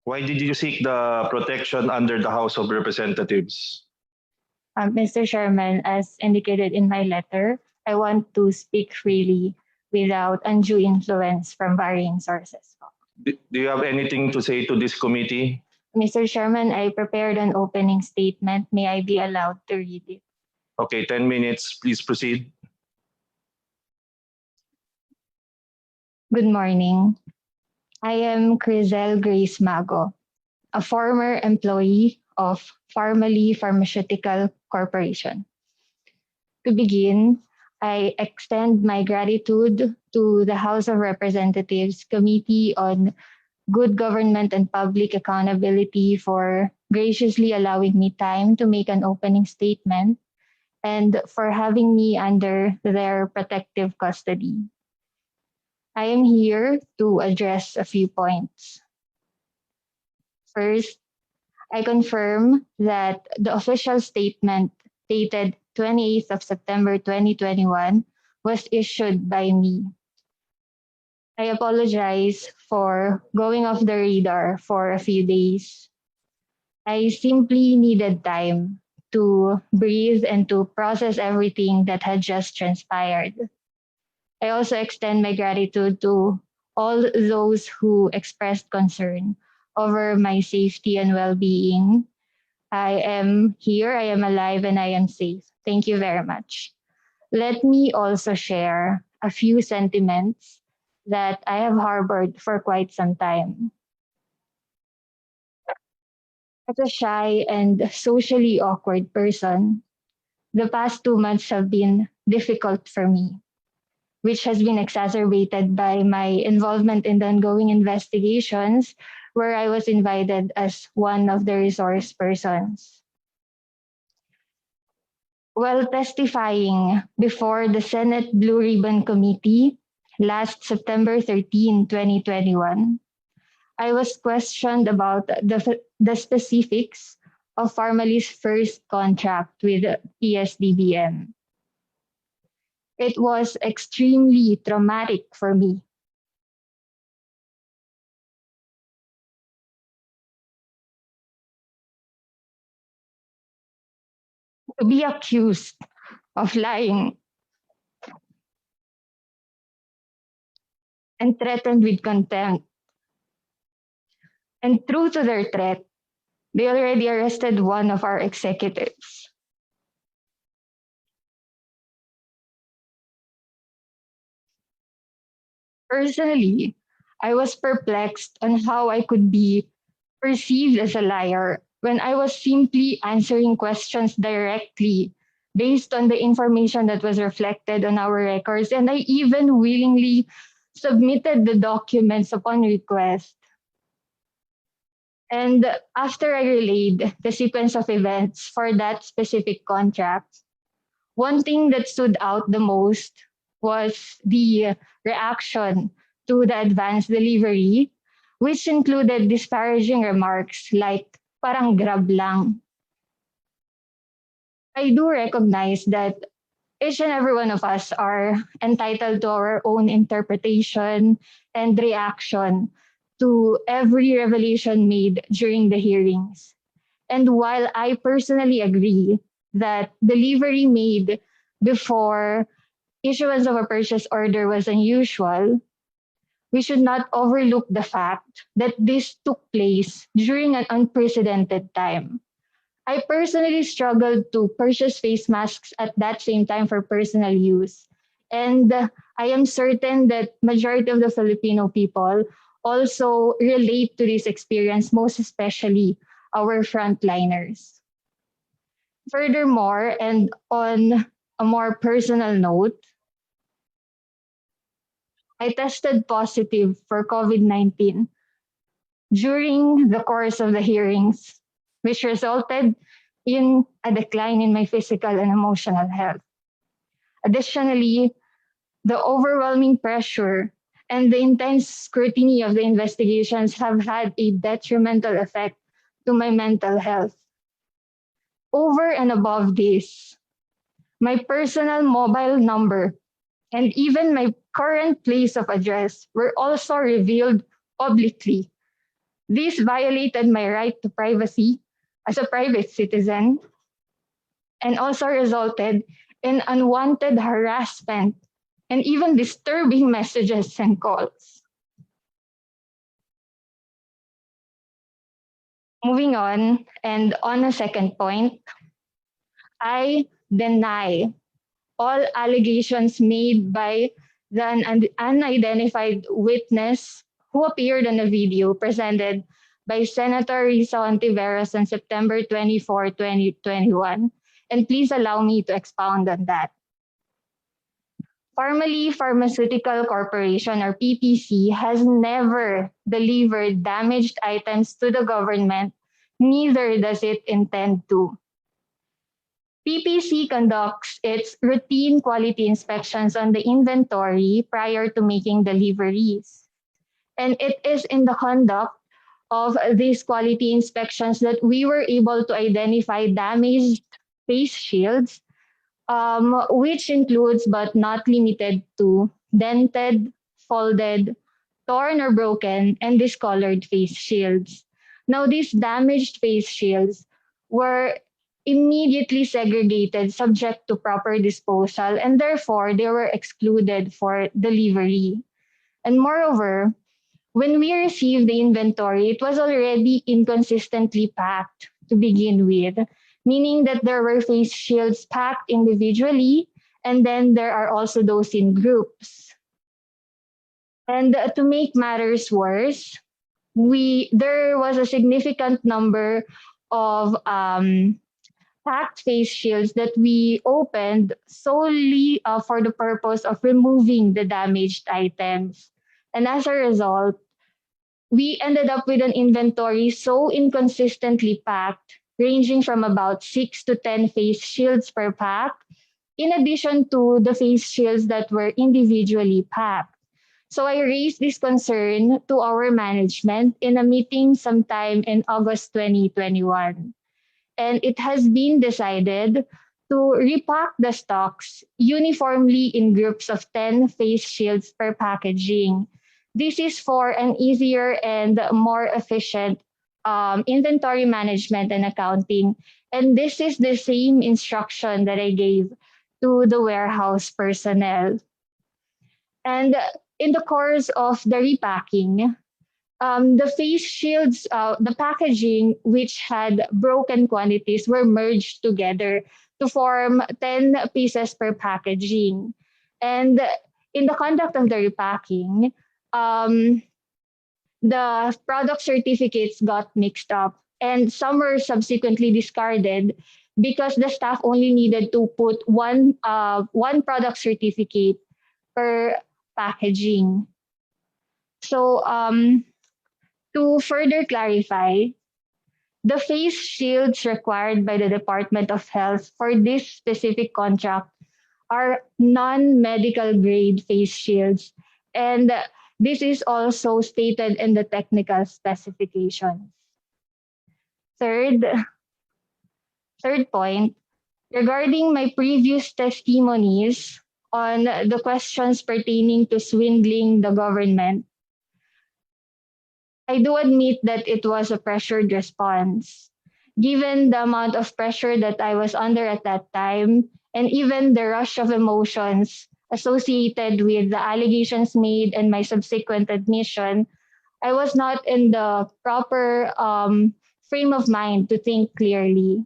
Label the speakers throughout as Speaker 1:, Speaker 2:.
Speaker 1: Why did you seek the protection under the House of Representatives?
Speaker 2: Mr. Chairman, as indicated in my letter, I want to speak freely without undue influence from varying sources.
Speaker 1: Do you have anything to say to this committee?
Speaker 2: Mr. Chairman, I prepared an opening statement. May I be allowed to read it?
Speaker 1: Okay, 10 minutes. Please proceed.
Speaker 2: Good morning. I am Krizle Mago, a former employee of Pharmally Pharmaceutical Corporation. To begin, I extend my gratitude to the House of Representatives Committee on Good Government and Public Accountability for graciously allowing me time to make an opening statement and for having me under their protective custody. I am here to address a few points. First, I confirm that the official statement dated 28th of September 2021 was issued by me. I apologize for going off the radar for a few days. I simply needed time to breathe and to process everything that had just transpired. I also extend my gratitude to all those who expressed concern over my safety and well-being. I am here, I am alive, and I am safe. Thank you very much. Let me also share a few sentiments that I have harbored for quite some time. As a shy and socially awkward person, the past 2 months have been difficult for me, which has been exacerbated by my involvement in the ongoing investigations where I was invited as one of the resource persons. While testifying before the Senate Blue Ribbon Committee last September 13, 2021, I was questioned about the specifics of pharmally's first contract with PSDBM. It was extremely traumatic for me. To be accused of lying and threatened with contempt. And true to their threat, they already arrested one of our executives. Personally, I was perplexed on how I could be perceived as a liar when I was simply answering questions directly based on the information that was reflected on our records, and I even willingly submitted the documents upon request. And after I relayed the sequence of events for that specific contract, one thing that stood out the most was the reaction to the advanced delivery, which included disparaging remarks like parang grab lang. I do recognize that each and every one of us are entitled to our own interpretation and reaction to every revelation made during the hearings. And while I personally agree that delivery made before issuance of a purchase order was unusual, we should not overlook the fact that this took place during an unprecedented time. I personally struggled to purchase face masks at that same time for personal use. And I am certain that majority of the Filipino people also relate to this experience, most especially our frontliners. Furthermore, and on a more personal note, I tested positive for COVID-19 during the course of the hearings, which resulted in a decline in my physical and emotional health. Additionally, the overwhelming pressure and the intense scrutiny of the investigations have had a detrimental effect to my mental health. Over and above this, my personal mobile number and even my current place of address were also revealed publicly, This violated my right to privacy as a private citizen and also resulted in unwanted harassment and even disturbing messages and calls. Moving on, and on a second point, I deny all allegations made by the unidentified witness who appeared on a video presented by Senator Risa Ontiveros on September 24, 2021. And please allow me to expound on that. Pharmally Pharmaceutical Corporation or PPC has never delivered damaged items to the government, neither does it intend to. PPC conducts its routine quality inspections on the inventory prior to making deliveries. And it is in the conduct of these quality inspections that we were able to identify damaged face shields, which includes but not limited to dented, folded, torn or broken, and discolored face shields. Now, these damaged face shields were immediately segregated subject to proper disposal, and therefore they were excluded for delivery. And moreover, when we received the inventory, it was already inconsistently packed to begin with, meaning that there were face shields packed individually, and then there are also those in groups. And to make matters worse, there was a significant number of packed face shields that we opened solely for the purpose of removing the damaged items. And as a result, we ended up with an inventory so inconsistently packed, ranging from about 6 to 10 face shields per pack, in addition to the face shields that were individually packed. So I raised this concern to our management in a meeting sometime in August 2021. And it has been decided to repack the stocks uniformly in groups of 10 face shields per packaging. This is for an easier and more efficient inventory management and accounting. And this is the same instruction that I gave to the warehouse personnel. And in the course of the repacking, the face shields, the packaging which had broken quantities were merged together to form 10 pieces per packaging. And in the conduct of the repacking, the product certificates got mixed up and some were subsequently discarded because the staff only needed to put one product certificate per packaging. So to further clarify, the face shields required by the Department of Health for this specific contract are non-medical grade face shields, and this is also stated in the technical specifications. Third point, regarding my previous testimonies on the questions pertaining to swindling the government, I do admit that it was a pressured response. Given the amount of pressure that I was under at that time, and even the rush of emotions associated with the allegations made and my subsequent admission, I was not in the proper frame of mind to think clearly.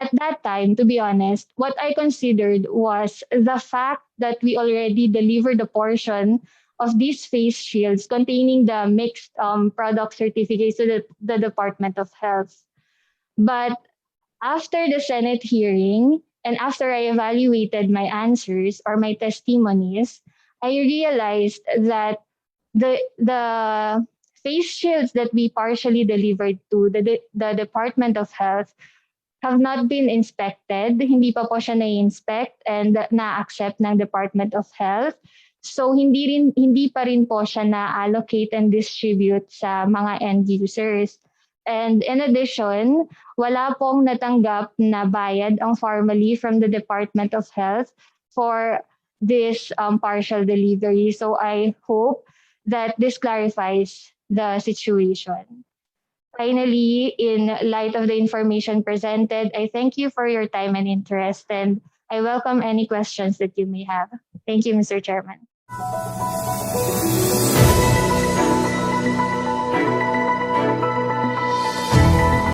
Speaker 2: At that time, to be honest, what I considered was the fact that we already delivered a portion of these face shields containing the mixed product certificates to the Department of Health. But after the Senate hearing and after I evaluated my answers or my testimonies, I realized that the face shields that we partially delivered to the Department of Health have not been inspected. Hindi pa po siya na-inspect and na-accept ng Department of Health. So hindi pa rin po siya na-allocate and distribute sa mga end users. And in addition, wala pong natanggap na bayad ang pharmally from the Department of Health for this partial delivery. So I hope that this clarifies the situation. Finally, in light of the information presented, I thank you for your time and interest, and I welcome any questions that you may have. Thank you, Mr. Chairman.